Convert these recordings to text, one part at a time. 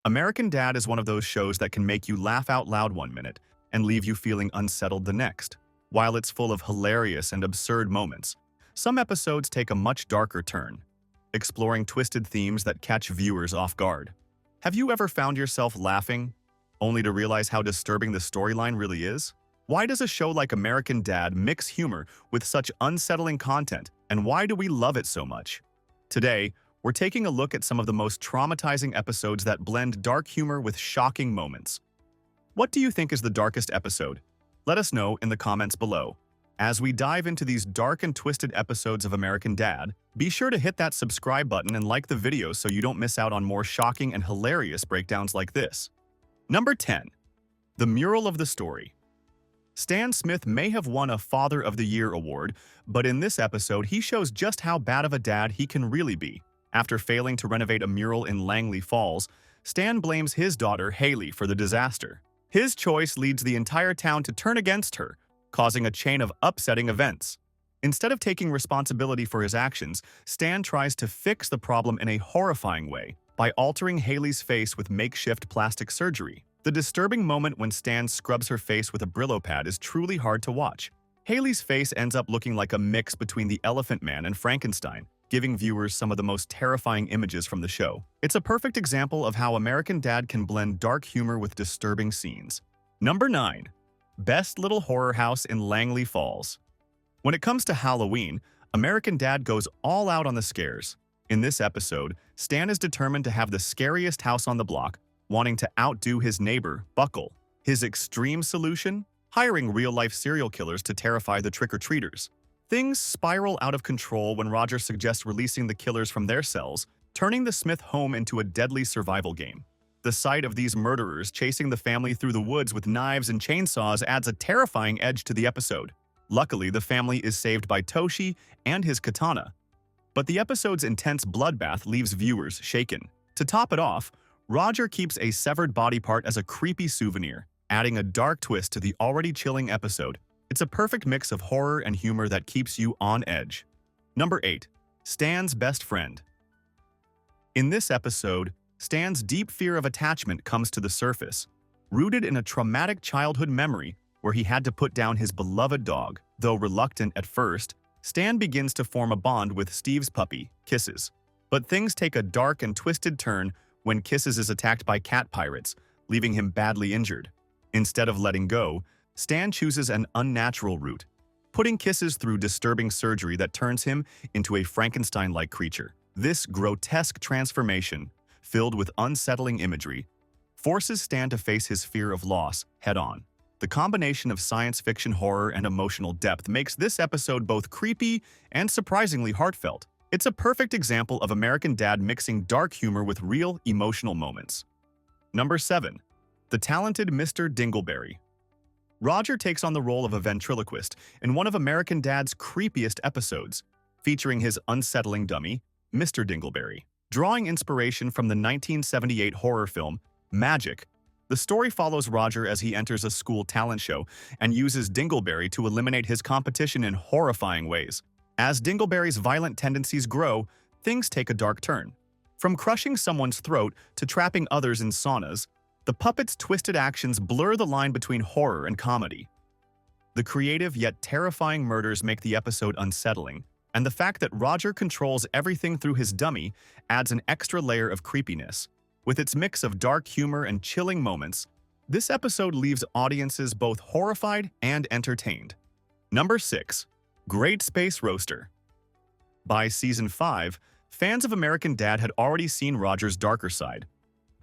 American Dad is one of those shows that can make you laugh out loud one minute and leave you feeling unsettled the next. While it's full of hilarious and absurd moments, some episodes take a much darker turn, exploring twisted themes that catch viewers off guard. Have you ever found yourself laughing, only to realize how disturbing the storyline really is? Why does a show like American Dad mix humor with such unsettling content, and why do we love it so much? Today, we're taking a look at some of the most traumatizing episodes that blend dark humor with shocking moments. What do you think is the darkest episode? Let us know in the comments below. As we dive into these dark and twisted episodes of American Dad, be sure to hit that subscribe button and like the video so you don't miss out on more shocking and hilarious breakdowns like this. Number 10. The Mural of the Story. Stan Smith may have won a Father of the Year award, but in this episode he shows just how bad of a dad he can really be. After failing to renovate a mural in Langley Falls, Stan blames his daughter Haley for the disaster. His choice leads the entire town to turn against her, causing a chain of upsetting events. Instead of taking responsibility for his actions, Stan tries to fix the problem in a horrifying way by altering Haley's face with makeshift plastic surgery. The disturbing moment when Stan scrubs her face with a Brillo pad is truly hard to watch. Haley's face ends up looking like a mix between the Elephant Man and Frankenstein, giving viewers some of the most terrifying images from the show. It's a perfect example of how American Dad can blend dark humor with disturbing scenes. Number 9. Best Little Horror House in Langley Falls. When it comes to Halloween, American Dad goes all out on the scares. In this episode, Stan is determined to have the scariest house on the block, wanting to outdo his neighbor, Buckle. His extreme solution? Hiring real-life serial killers to terrify the trick-or-treaters. Things spiral out of control when Roger suggests releasing the killers from their cells, turning the Smith home into a deadly survival game. The sight of these murderers chasing the family through the woods with knives and chainsaws adds a terrifying edge to the episode. Luckily, the family is saved by Toshi and his katana. But the episode's intense bloodbath leaves viewers shaken. To top it off, Roger keeps a severed body part as a creepy souvenir, adding a dark twist to the already chilling episode. It's a perfect mix of horror and humor that keeps you on edge. Number 8. Stan's Best Friend. In this episode, Stan's deep fear of attachment comes to the surface, rooted in a traumatic childhood memory where he had to put down his beloved dog. Though reluctant at first, Stan begins to form a bond with Steve's puppy, Kisses. But things take a dark and twisted turn when Kisses is attacked by cat pirates, leaving him badly injured. Instead of letting go, Stan chooses an unnatural route, putting Kisses through disturbing surgery that turns him into a Frankenstein-like creature. This grotesque transformation, filled with unsettling imagery, forces Stan to face his fear of loss head-on. The combination of science fiction horror and emotional depth makes this episode both creepy and surprisingly heartfelt. It's a perfect example of American Dad mixing dark humor with real emotional moments. Number 7. The Talented Mr. Dingleberry. Roger takes on the role of a ventriloquist in one of American Dad's creepiest episodes, featuring his unsettling dummy, Mr. Dingleberry. Drawing inspiration from the 1978 horror film Magic, the story follows Roger as he enters a school talent show and uses Dingleberry to eliminate his competition in horrifying ways. As Dingleberry's violent tendencies grow, things take a dark turn. From crushing someone's throat to trapping others in saunas, the puppet's twisted actions blur the line between horror and comedy. The creative yet terrifying murders make the episode unsettling, and the fact that Roger controls everything through his dummy adds an extra layer of creepiness. With its mix of dark humor and chilling moments, this episode leaves audiences both horrified and entertained. Number 6. Great Space Roaster. By Season 5, fans of American Dad had already seen Roger's darker side.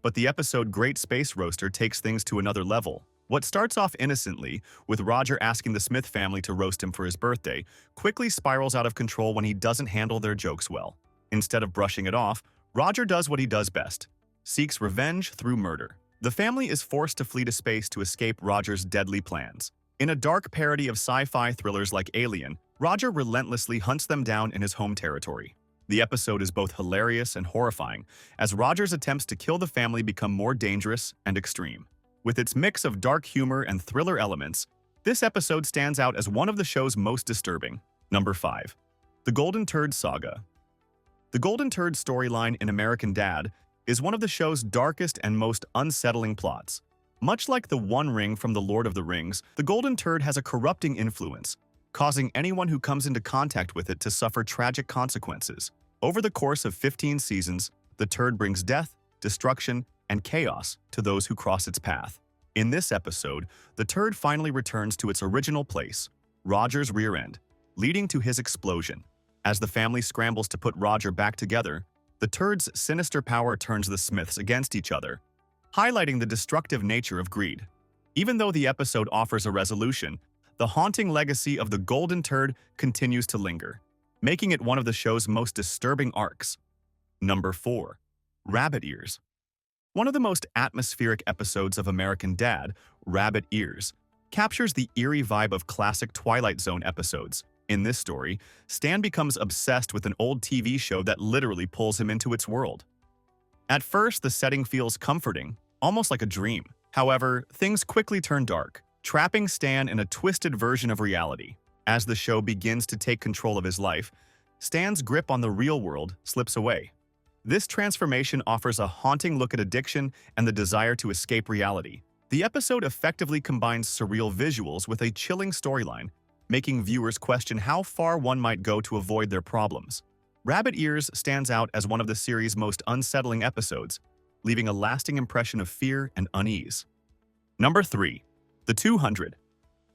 But the episode Great Space Roaster takes things to another level. What starts off innocently, with Roger asking the Smith family to roast him for his birthday, quickly spirals out of control when he doesn't handle their jokes well. Instead of brushing it off, Roger does what he does best: seeks revenge through murder. The family is forced to flee to space to escape Roger's deadly plans. In a dark parody of sci-fi thrillers like Alien, Roger relentlessly hunts them down in his home territory. The episode is both hilarious and horrifying, as Roger's attempts to kill the family become more dangerous and extreme. With its mix of dark humor and thriller elements, this episode stands out as one of the show's most disturbing. Number 5. The Golden Turd Saga. The Golden Turd storyline in American Dad is one of the show's darkest and most unsettling plots. Much like the One Ring from The Lord of the Rings, the Golden Turd has a corrupting influence, causing anyone who comes into contact with it to suffer tragic consequences. Over the course of 15 seasons, the turd brings death, destruction, and chaos to those who cross its path. In this episode, the turd finally returns to its original place, Roger's rear end, leading to his explosion. As the family scrambles to put Roger back together, the turd's sinister power turns the Smiths against each other, highlighting the destructive nature of greed. Even though the episode offers a resolution, the haunting legacy of the Golden Turd continues to linger, making it one of the show's most disturbing arcs. Number 4. Rabbit Ears. One of the most atmospheric episodes of American Dad, Rabbit Ears, captures the eerie vibe of classic Twilight Zone episodes. In this story, Stan becomes obsessed with an old TV show that literally pulls him into its world. At first, the setting feels comforting, almost like a dream. However, things quickly turn dark, trapping Stan in a twisted version of reality. As the show begins to take control of his life, Stan's grip on the real world slips away. This transformation offers a haunting look at addiction and the desire to escape reality. The episode effectively combines surreal visuals with a chilling storyline, making viewers question how far one might go to avoid their problems. Rabbit Ears stands out as one of the series' most unsettling episodes, leaving a lasting impression of fear and unease. Number 3. The 200.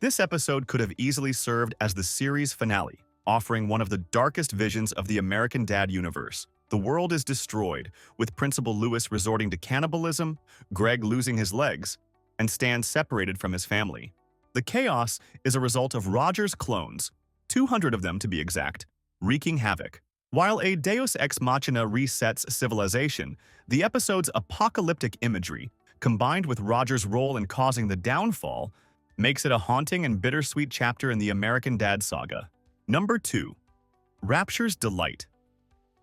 This episode could have easily served as the series finale, offering one of the darkest visions of the American Dad universe. The world is destroyed, with Principal Lewis resorting to cannibalism, Greg losing his legs, and Stan separated from his family. The chaos is a result of Roger's clones, 200 of them to be exact, wreaking havoc. While a deus ex machina resets civilization, the episode's apocalyptic imagery, combined with Roger's role in causing the downfall, makes it a haunting and bittersweet chapter in the American Dad saga. Number 2. Rapture's Delight.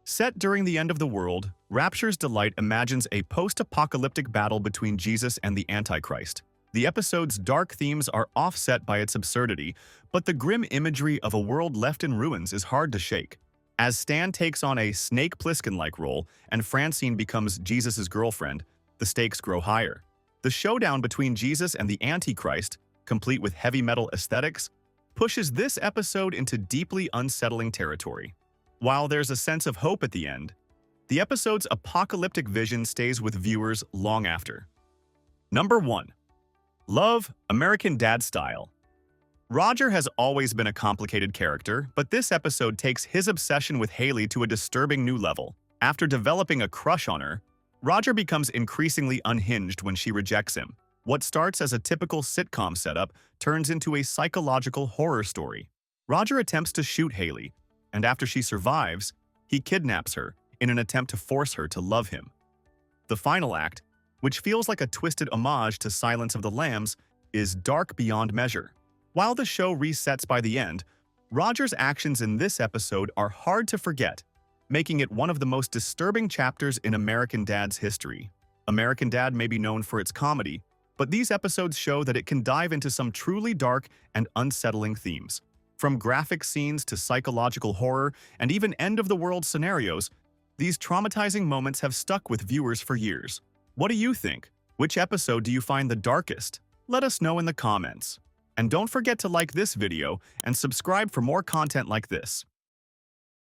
Set during the end of the world, Rapture's Delight imagines a post-apocalyptic battle between Jesus and the Antichrist. The episode's dark themes are offset by its absurdity, but the grim imagery of a world left in ruins is hard to shake. As Stan takes on a Snake Plissken-like role and Francine becomes Jesus' girlfriend, the stakes grow higher. The showdown between Jesus and the Antichrist, complete with heavy metal aesthetics, pushes this episode into deeply unsettling territory. While there's a sense of hope at the end, the episode's apocalyptic vision stays with viewers long after. Number 1. Love, American Dad Style. Roger has always been a complicated character, but this episode takes his obsession with Haley to a disturbing new level. After developing a crush on her, Roger becomes increasingly unhinged when she rejects him. What starts as a typical sitcom setup turns into a psychological horror story. Roger attempts to shoot Haley, and after she survives, he kidnaps her in an attempt to force her to love him. The final act, which feels like a twisted homage to Silence of the Lambs, is dark beyond measure. While the show resets by the end, Roger's actions in this episode are hard to forget, making it one of the most disturbing chapters in American Dad's history. American Dad may be known for its comedy, but these episodes show that it can dive into some truly dark and unsettling themes. From graphic scenes to psychological horror and even end-of-the-world scenarios, these traumatizing moments have stuck with viewers for years. What do you think? Which episode do you find the darkest? Let us know in the comments. And don't forget to like this video and subscribe for more content like this.